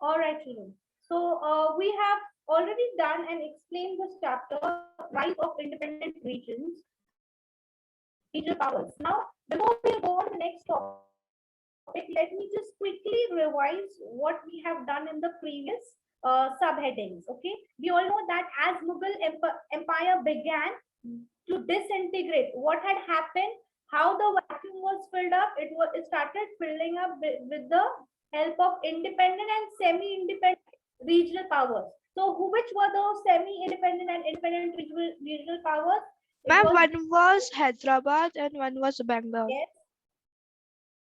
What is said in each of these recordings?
All right, children. So we have already done and explained this chapter, rise of independent regions, regional powers. Now, before we go on the next topic, let me just quickly revise what we have done in the previous subheadings. Okay, we all know that as Mughal Empire began to disintegrate, what had happened, how the vacuum was filled up, it started filling up with the help of independent and semi-independent regional powers. So which were those semi-independent and independent regional powers? It Ma'am, was, one was Hyderabad and one was Bangalore. yes,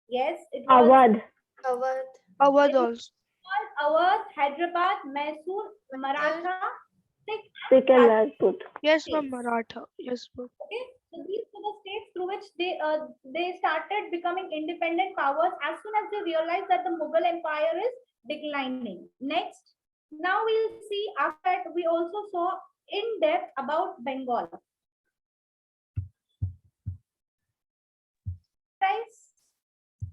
yes, it was, Awad. Awadh. Awadh it was also. Awadh, Hyderabad, Mysore, Maratha, Sikh, Sikh and and Rajput Rajput. Yes, ma'am, states. Maratha. Yes, ma'am. Okay, so these were the states through which they started becoming independent powers as soon as they realized that the Mughal Empire is declining. Next, now we'll see after that we also saw in depth about Bengal. Guys,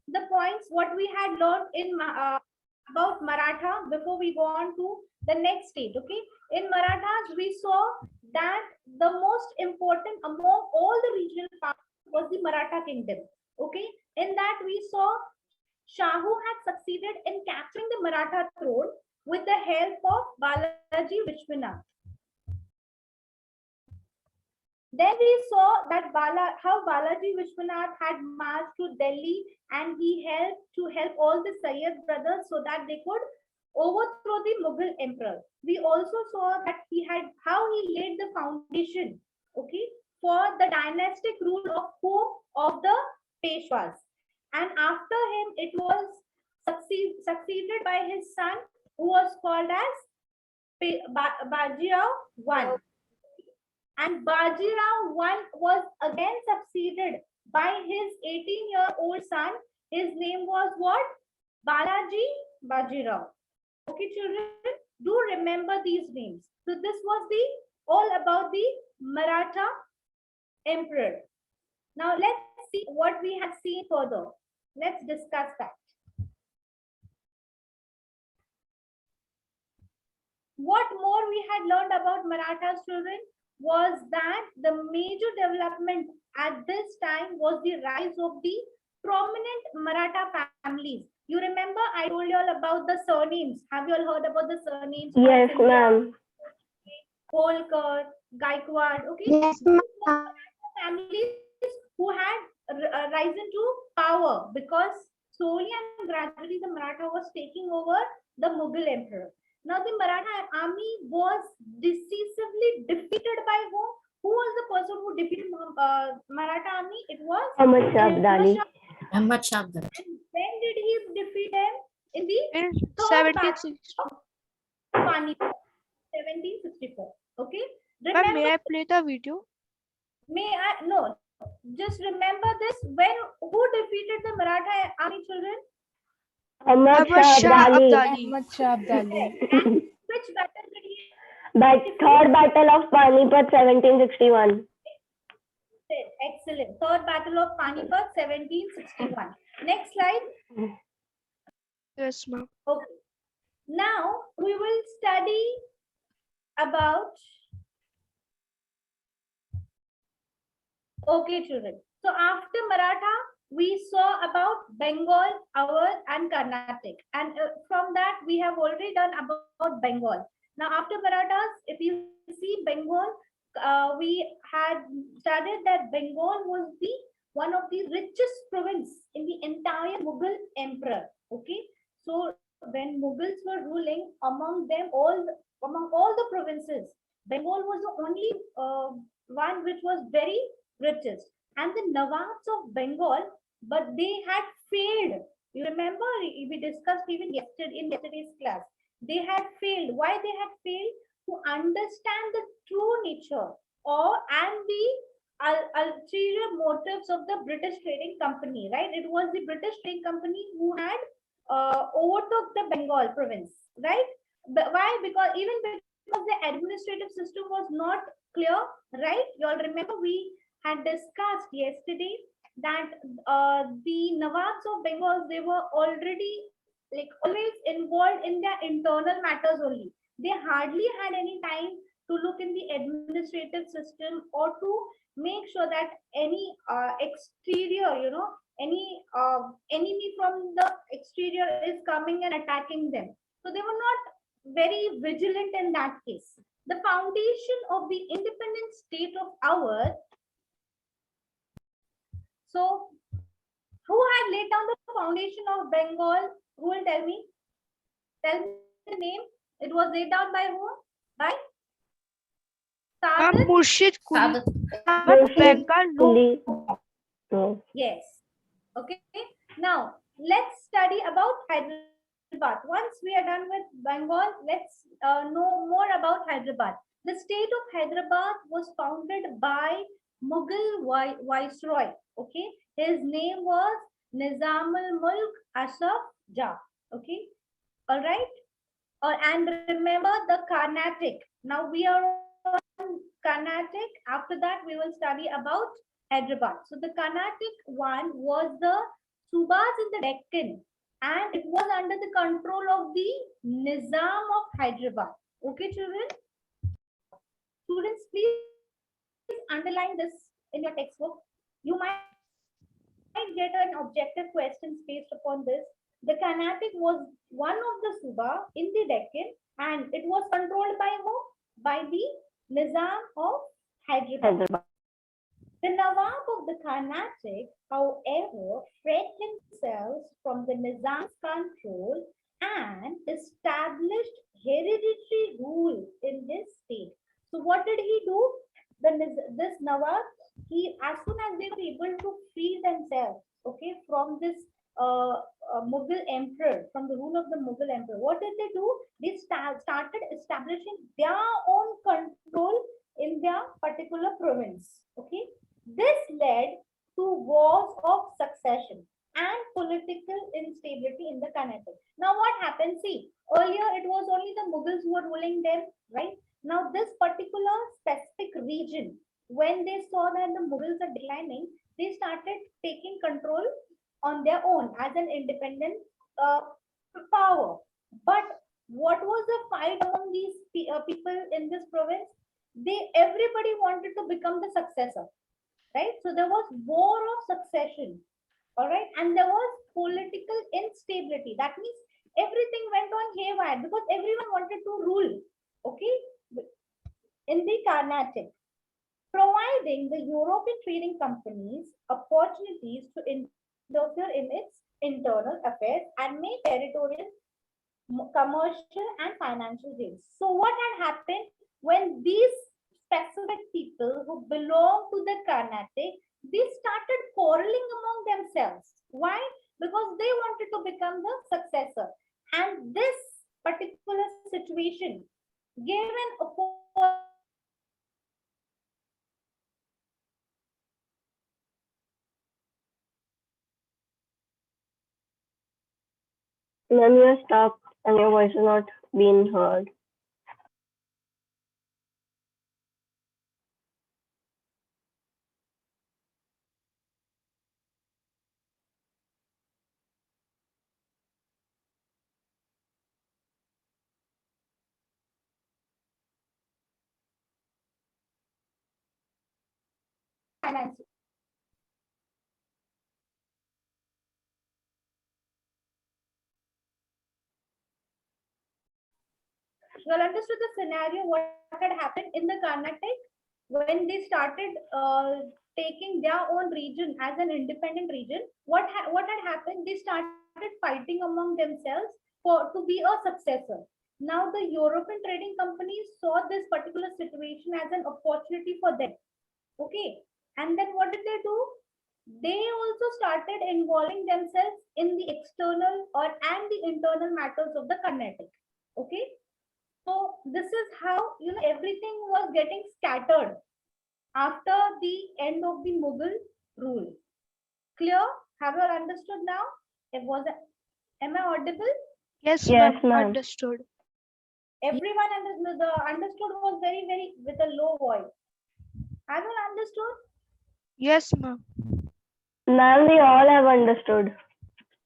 the points what we had learned in about Maratha before we go on to the next state. Okay, in Marathas we saw that the most important among all the regional powers was the Maratha kingdom. Okay, in that we saw Shahu had succeeded in capturing the Maratha throne with the help of Balaji Vishwanath. Then we saw that how Balaji Vishwanath had marched to Delhi and he helped to help all the Sayyid brothers so that they could overthrow the Mughal emperor. We also saw that he had how he laid the foundation, okay, for the dynastic rule of who of the Peshwas. And after him, it was succeeded by his son, who was called as Bajirao I. And Bajirao I was again succeeded by his 18-year-old son. His name was what? Balaji Bajirao. Okay, children, do remember these names. So this was the all about the Maratha emperor. Now let's see what we have seen further. Let's discuss that. What more we had learned about Marathas, children, was that the major development at this time was the rise of the prominent Maratha families. You remember I told you all about the surnames. Have you all heard about the surnames? Yes, ma'am. Holkar, Gaikwad, okay? Yes, These ma'am. were the families who had risen to power because slowly and gradually the Maratha was taking over the Mughal emperor. Now the Maratha army was decisively defeated by whom? Who was the person who defeated Maratha army? It was Ahmad Shah Abdali. Ahmad Shah Abdali. And when did he defeat him? In the In third battle 1760. of Panipat, 1764. Okay. Ma'am, Remember, may I play the video? may I no? Just remember this. When who defeated the Maratha army, children? Ahmad Ahmad Shah Shah Abdali. Abdali. Ahmad Shah Abdali. And which battle did he But defeat? third battle of Panipat 1761. Excellent. Third battle of Panipat, 1761. Next slide. Yes, ma'am. Okay. Now we will study about. Okay, children. So after Maratha, we saw about Bengal, Awadh, and Carnatic. And from that, we have already done about Bengal. Now, after Marathas, if you see Bengal, we had studied that Bengal was the one of the richest province in the entire Mughal emperor. Okay, so when Mughals were ruling among all the provinces, Bengal was the only one which was very richest. And the Nawabs of Bengal, but they had failed. You remember we discussed even yesterday in yesterday's class. They had failed. Why they had failed? To understand the true nature or and the ulterior motives of the British trading company. Right? It was the British trading company who had overtook the Bengal province. Right? But why? Because because the administrative system was not clear. Right? You all remember we had discussed yesterday that the Nawabs of Bengal, they were already like always involved in their internal matters only. They hardly had any time to look in the administrative system or to make sure that any exterior, any enemy from the exterior is coming and attacking them. So they were not very vigilant in that case. The foundation of the independent state of ours. So, who had laid down the foundation of Bengal? Who will tell me? Tell me the name. It was laid down by whom? By Sadat. Murshid Kuli. Sadat. But Murshid Bengal, no. Kuli. No. Yes. Okay. Now, let's study about Hyderabad. Once we are done with Bengal, let's know more about Hyderabad. The state of Hyderabad was founded by Mughal Viceroy. Okay. His name was Nizam al-Mulk Ashraf Jah. Okay. All right. And remember the Carnatic. Now we are on Carnatic. After that, we will study about Hyderabad. So the Carnatic one was the Subas in the Deccan, and it was under the control of the Nizam of Hyderabad. Okay, children? Students, please underline this in your textbook. You might get an objective question based upon this. The Carnatic was one of the Suba in the Deccan, and it was controlled by who? By the Nizam of Hyderabad. Hyderabad. The Nawab of the Carnatic, however, freed themselves from the Nizam's control and established hereditary rule in this state. So what did he do? This Nawab, as soon as they were able to free themselves, okay, from this Mughal emperor, from the rule of the Mughal emperor, what did they do? They started establishing their own control in their particular province. Okay, this led to wars of succession and political instability in the Carnatic. Now, what happened? See, earlier it was only the Mughals who were ruling them, right? Now, this particular specific region, when they saw that the Mughals are declining, they started taking control on their own as an independent power. But what was the fight among these people in this province? Everybody wanted to become the successor, right? So there was war of succession, all right, and there was political instability. That means everything went on haywire because everyone wanted to rule, okay, in the Carnatic, providing the European trading companies opportunities to interfere in its internal affairs and make territorial, commercial, and financial gains. So what had happened when these specific people who belong to the Carnatic, they started quarreling among themselves. Why? Because they wanted to become the successor. And this particular situation gave an opportunity. Ma'am, you are stuck and your voice is not being heard. Finance. You all understood the scenario, what had happened in the Carnatic when they started taking their own region as an independent region. What had happened? They started fighting among themselves to be a successor. Now the European trading companies saw this particular situation as an opportunity for them. Okay, and then what did they do? They also started involving themselves in the external and the internal matters of the Carnatic. Okay, so this is how everything was getting scattered after the end of the Mughal rule. Clear? Have you all understood now? Am I audible? Yes, Yes, ma'am. ma'am. Understood. Everyone understood was very, very with a low voice. Have you all understood? Yes, ma'am. Ma'am, we all have understood.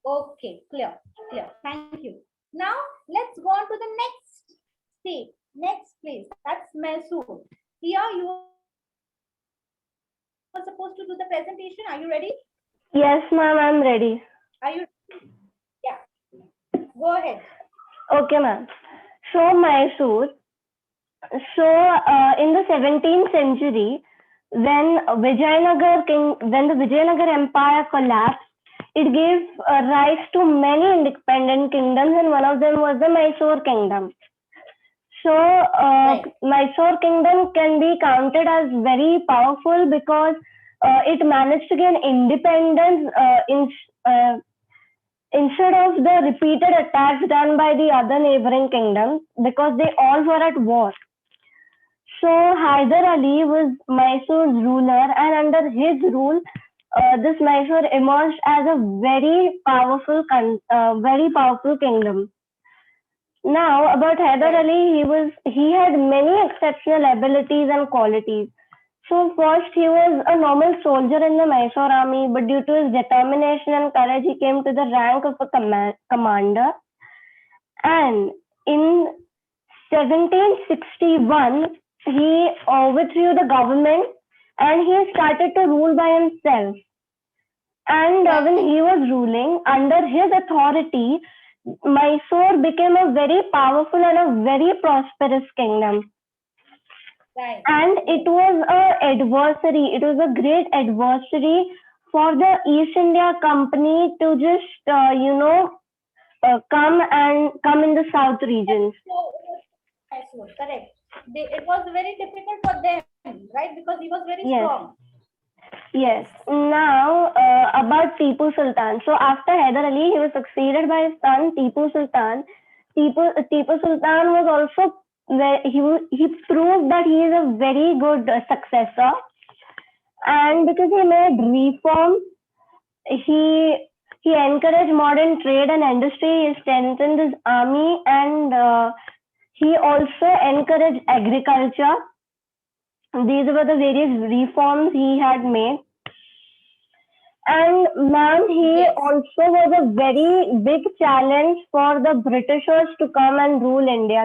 Okay, clear, clear. Thank you. Now let's go on to the next state, next place. That's Mysore. Here you are supposed to do the presentation. Are you ready? Yes, ma'am, I'm ready. Are you? Yeah. Go ahead. Okay, ma'am. So Mysore. So in the 17th century, when when the Vijayanagar Empire collapsed, it gave rise to many independent kingdoms, and one of them was the Mysore Kingdom. So Right. Mysore Kingdom can be counted as very powerful because it managed to gain independence instead of the repeated attacks done by the other neighboring kingdoms, because they all were at war. So Hyder Ali was Mysore's ruler, and under his rule, this Mysore emerged as a very powerful kingdom. Now, about Hyder Right. Ali, he had many exceptional abilities and qualities. So first, he was a normal soldier in the Mysore army, but due to his determination and courage, he came to the rank of a commander. And in 1761, he overthrew the government and he started to rule by himself. And when he was ruling, under his authority, Mysore became a very powerful and a very prosperous kingdom. Right. And it was a great adversary for the East India Company to just, come in the south regions. So, Mysore, correct. It was very difficult for them, right? Because he was very Yes. strong. Yes. Now, about Tipu Sultan. So after Hyder Ali, he was succeeded by his son Tipu Sultan. Tipu Sultan was also he proved that he is a very good successor, and because he made reforms, he encouraged modern trade and industry. He strengthened his army, and he also encouraged agriculture. These were the various reforms he had made. And ma'am, he Yes. also was a very big challenge for the Britishers to come and rule India.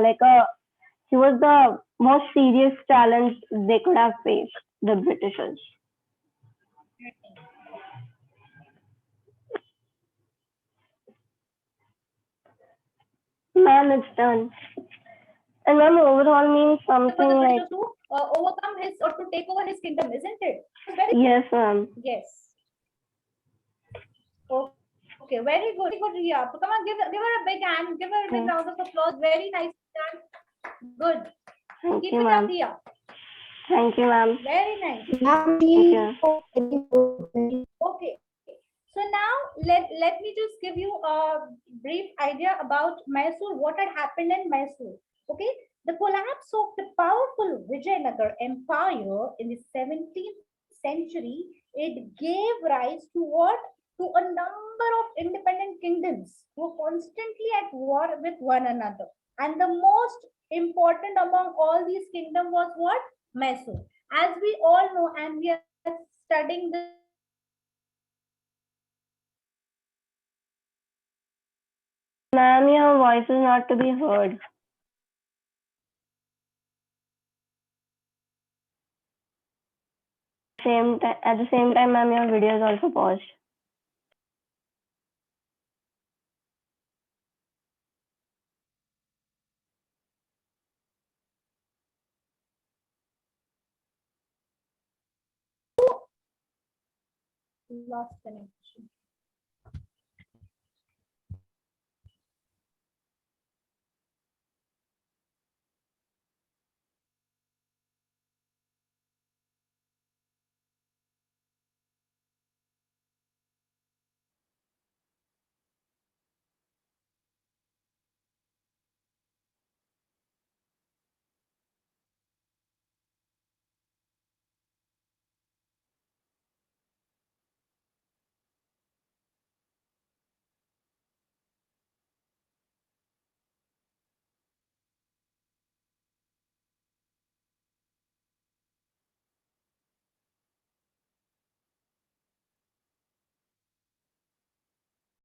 He was the most serious challenge they could have faced, the Britishers. Ma'am, it's done. And ma'am, overall means For something the like, Britishers to overcome his or to take over his kingdom, isn't it? yes, ma'am. Yes. Okay, very good, Ria. So come on, give her a big hand, give her a big round of applause. Very nice done. Good. Thank Keep you, it ma'am. up, Ria. Thank you, ma'am. Very nice. Thank you. Okay. So now let me just give you a brief idea about Mysore, what had happened in Mysore. Okay, the collapse of the powerful Vijayanagar Empire in the 17th century, it gave rise to what? To a number of independent kingdoms who were constantly at war with one another. And the most important among all these kingdoms was what? Mysore. As we all know, and we are studying this Ma'am, your voice is not to be heard. At the same time, ma'am, your video is also paused. lost connection.